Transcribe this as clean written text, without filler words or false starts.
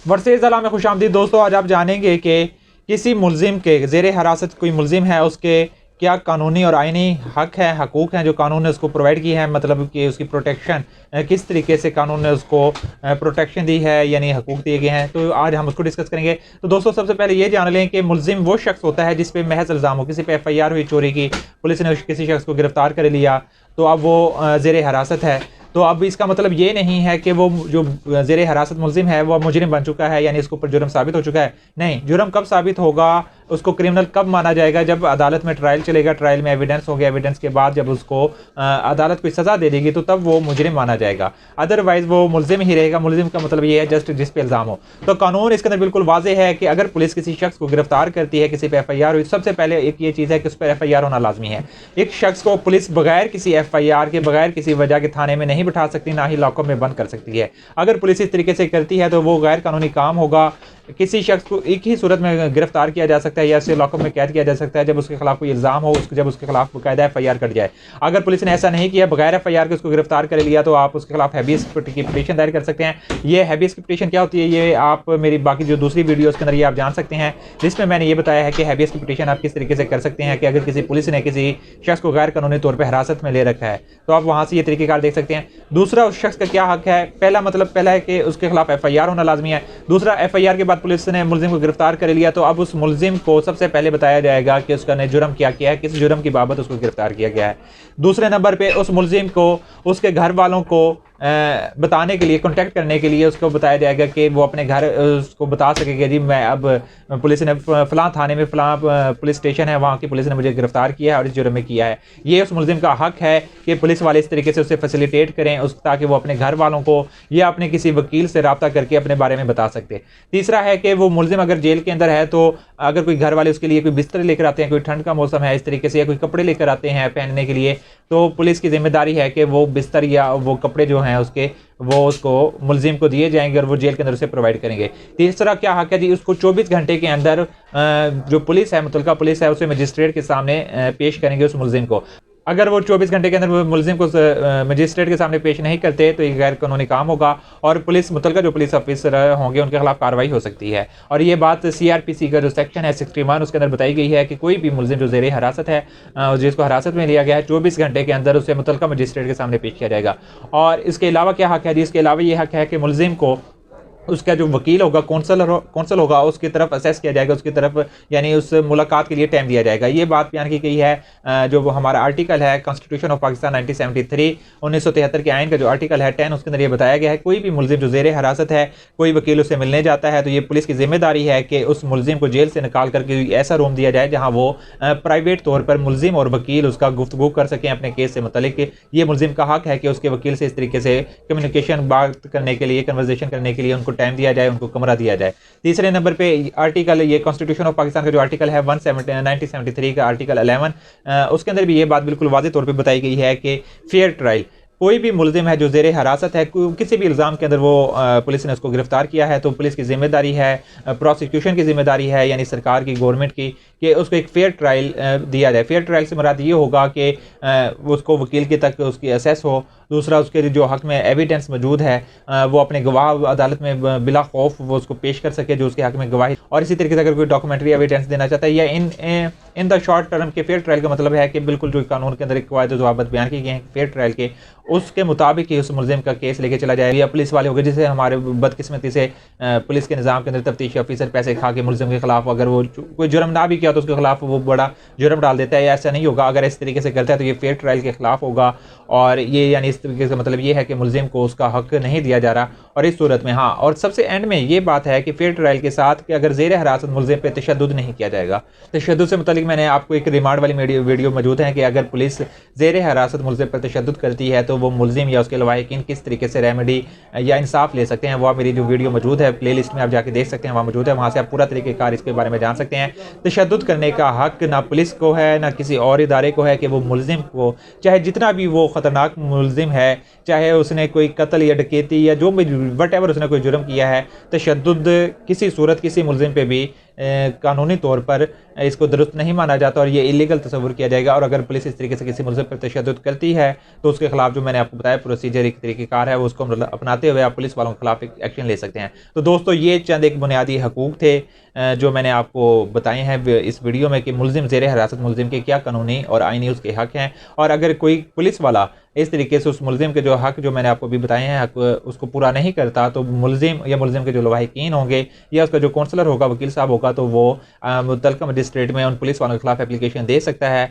Versus अला में खुशामदीद दोस्तों। आज आप जानेंगे कि किसी मुलजिम के ज़ेरे हिरासत कोई मुलजिम है, उसके क्या कानूनी और आइनी हक हैं, हकूक़ हैं जो कानून ने उसको प्रोवाइड किए हैं, मतलब कि उसकी प्रोटेक्शन किस तरीके से कानून ने उसको प्रोटेक्शन दी है, यानी हकूक़ दिए गए हैं। तो आज हम उसको डिस्कस करेंगे। तो दोस्तों सबसे पहले ये जान लें कि मुलजिम वो शख्स होता है जिस पे महज इल्ज़ाम हो, किसी पे FIR हुई चोरी की, पुलिस ने किसी शख्स को गिरफ़्तार कर लिया, तो अब वो ज़ेरे हिरासत है। तो अब इसका मतलब ये नहीं है कि वो जो ज़ेरे हिरासत मुलजिम है वो मुजरिम बन चुका है, यानी इसके ऊपर जुर्म साबित हो चुका है। नहीं, जुर्म कब साबित होगा, उसको क्रिमिनल कब माना जाएगा, जब अदालत में ट्रायल चलेगा, ट्रायल में एविडेंस हो गया, एविडेंस के बाद जब उसको अदालत कोई सज़ा दे देगी तो तब वो मुजरिम माना जाएगा। अदरवाइज़ वो मुलजिम ही रहेगा। मुलजिम का मतलब ये है जस्ट जिस पे इल्ज़ाम हो। तो कानून इसके अंदर बिल्कुल वाज़ेह है कि अगर पुलिस किसी शख्स को गिरफ्तार करती है, किसी पे FIR हुई, सबसे पहले एक ये चीज़ है कि उस पर FIR होना लाजमी है। एक शख्स को पुलिस बगैर किसी FIR के, बगैर किसी वजह के थाने में नहीं बिठा सकती, ना ही लॉकअप में बंद कर सकती है। अगर पुलिस इस तरीके से करती है तो वो गैर कानूनी काम होगा। किसी शख्स को एक ही सूरत में गिरफ्तार किया जा सकता है या उसे लॉकअप में कैद किया जा सकता है जब उसके खिलाफ कोई इल्ज़ाम हो, जब उसके खिलाफ बाकायदा FIR कट जाए। अगर पुलिस ने ऐसा नहीं किया, बगैर FIR के उसको गिरफ्तार कर लिया, तो आप उसके खिलाफ हैबियस की पिटीशन दायर कर सकते हैं। ये हैबियस की पिटीशन क्या होती है, ये आप मेरी बाकी जो दूसरी वीडियोज़ के अंदर ये आप जान सकते हैं, जिसमें मैंने ये बताया है कि हैबियस की पिटीशन आप किस तरीके से कर सकते हैं कि अगर किसी पुलिस ने किसी शख्स को गैर कानूनी तौर पर हिरासत में ले रखा है तो आप वहाँ से ये तरीक़ेकार देख सकते हैं। दूसरा, उस शख्स का क्या हक है। पहला है कि उसके खिलाफ FIR होना लाजमी है। दूसरा, FIR के बाद पुलिस ने मुलजिम को गिरफ्तार कर लिया तो अब उस मुलजिम को सबसे पहले बताया जाएगा कि उसका ने जुर्म क्या किया है, किस जुर्म की बाबत उसको गिरफ्तार किया गया है। दूसरे नंबर पे उस मुलजिम को उसके घर वालों को बताने के लिए, कॉन्टैक्ट करने के लिए उसको बताया जाएगा कि वो अपने घर उसको बता सकेगा, जी मैं अब पुलिस ने फ़लाँ थाने में फ़लाँ पुलिस स्टेशन है, वहाँ की पुलिस ने मुझे गिरफ्तार किया है और इस जुर्म में किया है। ये उस मुलजिम का हक है कि पुलिस वाले इस तरीके से उसे फैसिलिटेट करें ताकि वो अपने घर वालों को या अपने किसी वकील से रब्ता करके अपने बारे में बता सकते। तीसरा है कि वो मुलजिम अगर जेल के अंदर है तो अगर कोई घर वाले उसके लिए कोई बिस्तर लेकर आते हैं, कोई ठंड का मौसम है इस तरीके से, या कोई कपड़े लेकर आते हैं पहनने के लिए, तो पुलिस की जिम्मेदारी है कि वो बिस्तर या वो कपड़े जो हैं उसके, वो उसको मुलजिम को दिए जाएंगे और वो जेल के अंदर उसे प्रोवाइड करेंगे। तीसरा क्या हक है जी, उसको 24 घंटे के अंदर जो पुलिस है, मुतलका पुलिस है, उसे मजिस्ट्रेट के सामने पेश करेंगे उस मुलजिम को। अगर वो 24 घंटे के अंदर वो मुलजिम को मजिस्ट्रेट के सामने पेश नहीं करते तो ये गैर कानूनी काम होगा और पुलिस मुतलका जो पुलिस ऑफिसर होंगे उनके खिलाफ कार्रवाई हो सकती है। और ये बात CRPC का जो सेक्शन है 61 उसके अंदर बताई गई है कि कोई भी मुलजिम जो ज़ेरे हिरासत है, जिसको हिरासत में लिया गया है, 24 घंटे के अंदर उसे मुतलका मजिस्ट्रेट के सामने पेश किया जाएगा। और इसके अलावा क्या हक है जी, इसके अलावा ये हक है कि मुलजिम को उसका जो वकील होगा, कौंसल होगा, उसकी तरफ असेस किया जाएगा, उसकी तरफ यानी उस मुलाकात के लिए टाइम दिया जाएगा। ये बात बयान की गई है जो हमारा आर्टिकल है कॉन्स्टिट्यूशन ऑफ पाकिस्तान 1973 1973 के आइन का जो आर्टिकल है 10, उसके अंदर ये बताया गया है कोई भी मुलजिम जो ज़ेरे हिरासत है, कोई वकील उससे मिलने जाता है तो ये पुलिस की जिम्मेदारी है कि उस मुलजिम को जेल से निकाल करके ऐसा रूम दिया जाए जहाँ वो प्राइवेट तौर पर मुलजिम और वकील उसका गुफ्तगू कर सकें अपने केस से मुतल्लिक। ये मुलजिम का हक है कि उसके वकील से इस तरीके से कम्युनिकेशन बात करने के लिए, कन्वर्सेशन करने के लिए उनको टाइम दिया जाए, उनको कमरा दिया जाए। तीसरे नंबर पे आर्टिकल, ये कॉन्स्टिट्यूशन ऑफ पाकिस्तान का जो आर्टिकल है 1973 का आर्टिकल 11, उसके अंदर भी ये बात बिल्कुल वाज़ेह तौर पे बताई गई है कि फेयर ट्रायल, कोई भी मुलजिम है जो ज़ेरे हिरासत है, किसी भी इल्ज़ाम के अंदर वो पुलिस ने उसको गिरफ्तार किया है तो पुलिस की जिम्मेदारी है, प्रोसिक्यूशन की जिम्मेदारी है, यानी सरकार की, गवर्नमेंट की, कि उसको एक फ़ेयर ट्रायल दिया जाए। फेयर ट्रायल से मुराद ये होगा कि उसको वकील के तक उसकी असेस हो। दूसरा, उसके जो हक़ में एविडेंस मौजूद है वो अपने गवाह अदालत में बिला खौफ वो उसको पेश कर सके जो उसके हक़ में गवाही। और इसी तरीके से अगर कोई डॉक्यूमेंट्री एविडेंस देना चाहता है या इन द शॉर्ट टर्म के फेयर ट्रायल का मतलब है कि बिल्कुल जो कानून के अंदर एक कवायद ज़वाबित बयान किए गए हैं फेयर ट्रायल के, उसके मुताबिक ही उस मुलजिम का केस लेके चला जाए। या पुलिस वाले हो गए जिसे हमारे बदकिस्मती से पुलिस के निज़ाम के अंदर तफ्तीशी ऑफिसर पैसे खा के मुलजिम के खिलाफ अगर वो कोई जुर्म ना भी किया तो उसके खिलाफ वो बड़ा जुर्म डाल देता है। ऐसा नहीं होगा, अगर इस तरीके से करता है तो ये फेयर ट्रायल के खिलाफ होगा। और ये यानी इस तरीके से मतलब ये है कि मुलजिम को उसका हक नहीं दिया जा रहा। और इस सूरत में हाँ, और सबसे एंड में ये बात है कि फेयर ट्रायल के साथ कि अगर ज़ेरे हिरासत मुलजिम पे तशद्दुद नहीं किया जाएगा। तशद्दुद से मुतालिक मैंने आपको एक रिमांड वाली वीडियो मौजूद है कि अगर पुलिस ज़ेरे हिरासत मुलजिम पर तशद्दुद करती है तो वो मुलजिम या उसके लवाहिकीन किस तरीके से रेमेडी या इंसाफ ले सकते हैं। वो मेरी जो वीडियो मौजूद है प्ले लिस्ट में आप जाके देख सकते हैं, वहाँ मौजूद है, वहाँ से आप पूरा तरीक़ेकार इसके बारे में जान सकते हैं। तशद्दुद करने का हक ना पुलिस को है ना किसी और इदारे को है कि वो मुलजिम को, चाहे जितना भी वो ख़तरनाक मुलजिम है, चाहे उसने कोई कत्ल या डकैती या जो भी वट एवर उसने कोई जुर्म किया है, तशद्दुद किसी सूरत किसी मुलजिम पे भी कानूनी तौर पर इसको दुरुस्त नहीं माना जाता और ये इलीगल तस्वुर किया जाएगा। और अगर पुलिस इस तरीके से किसी मुल्ज़िम पर तशद्दुद करती है तो उसके खिलाफ जो मैंने आपको बताया प्रोसीजर एक तरीक़ेकार है, वो उसको अपनाते हुए आप पुलिस वालों के खिलाफ एक एक्शन ले सकते हैं। तो दोस्तों ये चंद एक बुनियादी हकूक़ थे जो मैंने आपको बताए हैं इस वीडियो में कि मुल्ज़िम ज़ेरे हिरासत मुल्ज़िम के क्या कानूनी और आईनी उसके हक़ हैं। और अगर कोई पुलिस वाला इस तरीके से उस मुल्ज़िम के जो हक़ जो मैंने आपको अभी बताए हैं हक़ उसको पूरा नहीं करता तो मुल्ज़िम या मुल्ज़िम के जो लवाहिकीन होंगे या उसका जो काउंसलर होगा, वकील साहब होगा, तो वो मुतल्लिक़ा मजिस्ट्रेट में उन पुलिस वालों के खिलाफ एप्लीकेशन दे सकता है।